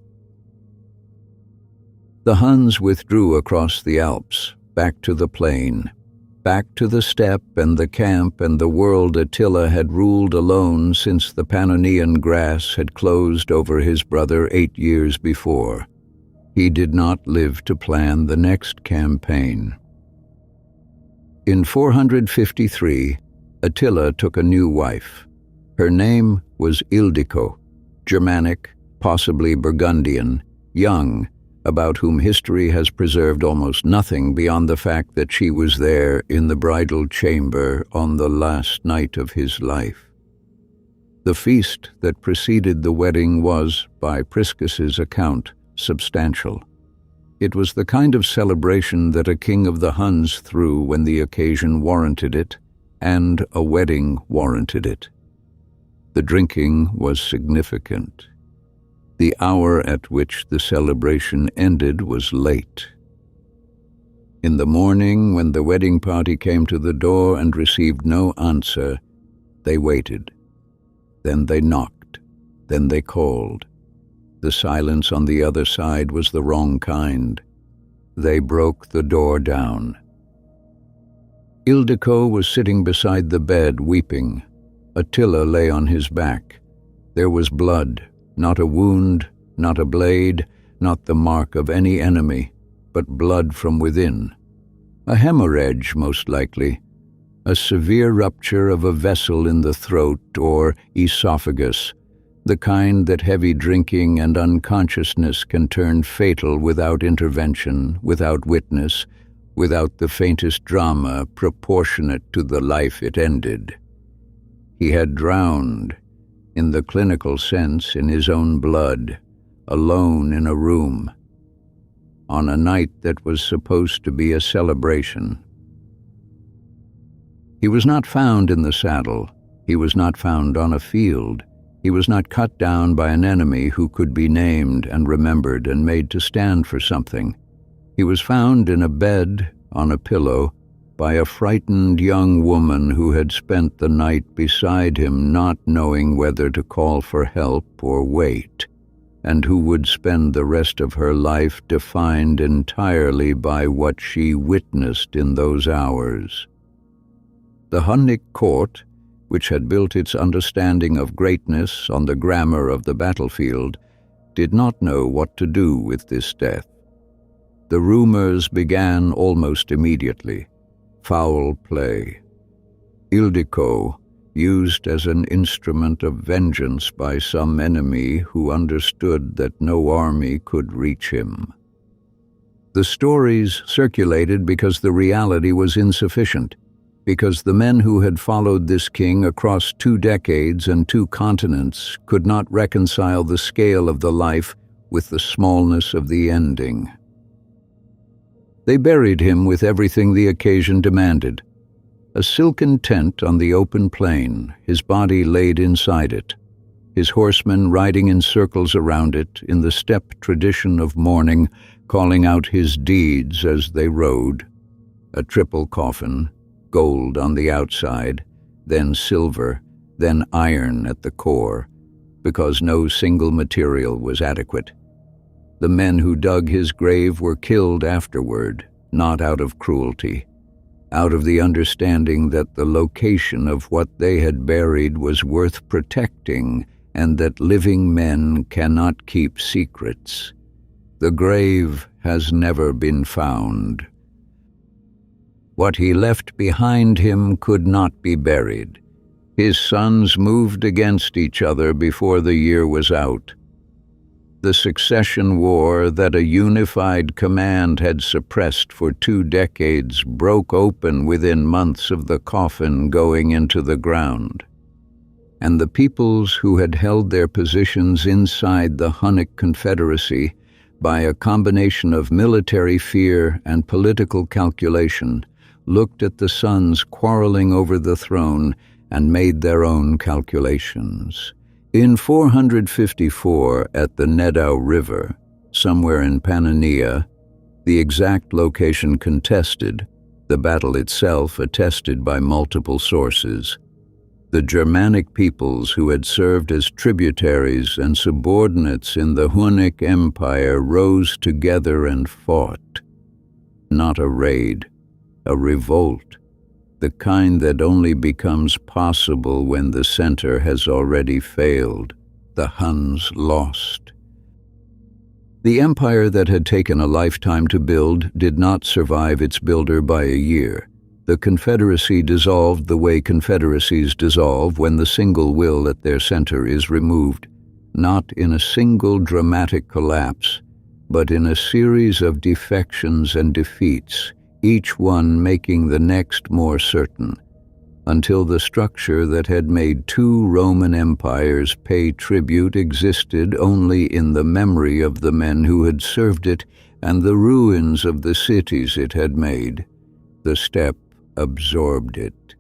The Huns withdrew across the Alps, back to the plain, back to the steppe and the camp and the world Attila had ruled alone since the Pannonian grass had closed over his brother 8 years before. He did not live to plan the next campaign. In 453, Attila took a new wife. Her name was Ildico, Germanic, possibly Burgundian, young, about whom history has preserved almost nothing beyond the fact that she was there in the bridal chamber on the last night of his life. The feast that preceded the wedding was, by Priscus's account, substantial. It was the kind of celebration that a king of the Huns threw when the occasion warranted it, and a wedding warranted it. The drinking was significant. The hour at which the celebration ended was late. In the morning, when the wedding party came to the door and received no answer, they waited. Then they knocked. Then they called. The silence on the other side was the wrong kind. They broke the door down. Ildiko was sitting beside the bed, weeping. Attila lay on his back. There was blood, not a wound, not a blade, not the mark of any enemy, but blood from within. A hemorrhage, most likely. A severe rupture of a vessel in the throat or esophagus, the kind that heavy drinking and unconsciousness can turn fatal without intervention, without witness, without the faintest drama proportionate to the life it ended. He had drowned, in the clinical sense, in his own blood, alone in a room, on a night that was supposed to be a celebration. He was not found in the saddle. He was not found on a field. He was not cut down by an enemy who could be named and remembered and made to stand for something. He was found in a bed, on a pillow, by a frightened young woman who had spent the night beside him, not knowing whether to call for help or wait, and who would spend the rest of her life defined entirely by what she witnessed in those hours. The Hunnic court, which had built its understanding of greatness on the grammar of the battlefield, did not know what to do with this death. The rumors began almost immediately. Foul play. Ildiko, used as an instrument of vengeance by some enemy who understood that no army could reach him. The stories circulated because the reality was insufficient, because the men who had followed this king across 2 decades and 2 continents could not reconcile the scale of the life with the smallness of the ending. They buried him with everything the occasion demanded. A silken tent on the open plain, his body laid inside it, his horsemen riding in circles around it in the steppe tradition of mourning, calling out his deeds as they rode. A triple coffin, gold on the outside, then silver, then iron at the core, because no single material was adequate. The men who dug his grave were killed afterward, not out of cruelty, out of the understanding that the location of what they had buried was worth protecting and that living men cannot keep secrets. The grave has never been found. What he left behind him could not be buried. His sons moved against each other before the year was out. The succession war that a unified command had suppressed for 2 decades broke open within months of the coffin going into the ground. And the peoples who had held their positions inside the Hunnic Confederacy, by a combination of military fear and political calculation, looked at the sons quarreling over the throne and made their own calculations. In 454, at the Nedao River, somewhere in Pannonia, the exact location contested, the battle itself attested by multiple sources, the Germanic peoples who had served as tributaries and subordinates in the Hunnic Empire rose together and fought. Not a raid, a revolt, the kind that only becomes possible when the center has already failed. The Huns lost. The empire that had taken a lifetime to build did not survive its builder by a year. The confederacy dissolved the way confederacies dissolve when the single will at their center is removed, not in a single dramatic collapse, but in a series of defections and defeats, each one making the next more certain, until the structure that had made two Roman empires pay tribute existed only in the memory of the men who had served it and the ruins of the cities it had made. The steppe absorbed it,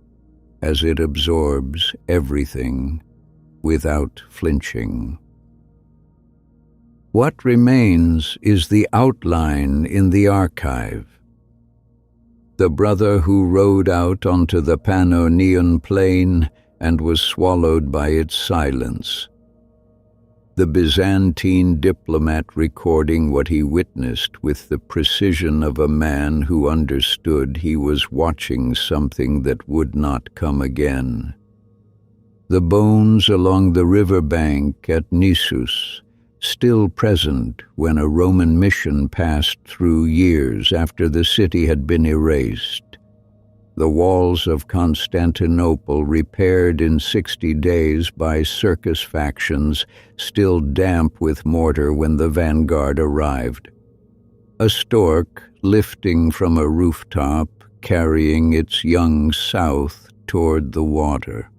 as it absorbs everything, without flinching. What remains is the outline in the archive. The brother who rode out onto the Pannonian plain and was swallowed by its silence. The Byzantine diplomat recording what he witnessed with the precision of a man who understood he was watching something that would not come again. The bones along the river bank at Nissus, still present when a Roman mission passed through years after the city had been erased. The walls of Constantinople repaired in 60 days by circus factions, still damp with mortar when the vanguard arrived. A stork lifting from a rooftop, carrying its young south toward the water.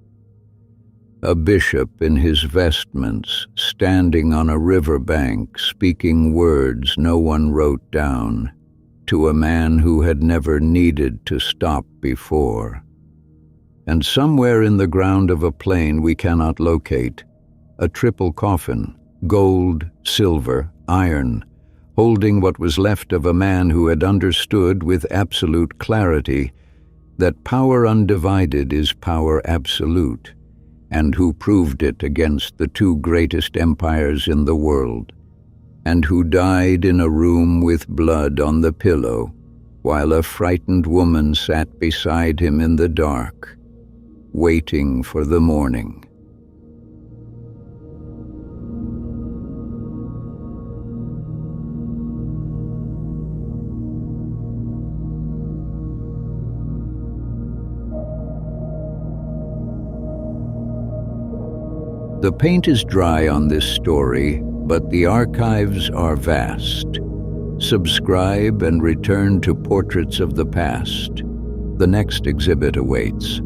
A bishop in his vestments, standing on a river bank, speaking words no one wrote down, to a man who had never needed to stop before. And somewhere in the ground of a plain we cannot locate, a triple coffin, gold, silver, iron, holding what was left of a man who had understood with absolute clarity that power undivided is power absolute, and who proved it against the two greatest empires in the world, and who died in a room with blood on the pillow, while a frightened woman sat beside him in the dark, waiting for the morning. The paint is dry on this story, but the archives are vast. Subscribe and return to Portraits of the Past. The next exhibit awaits.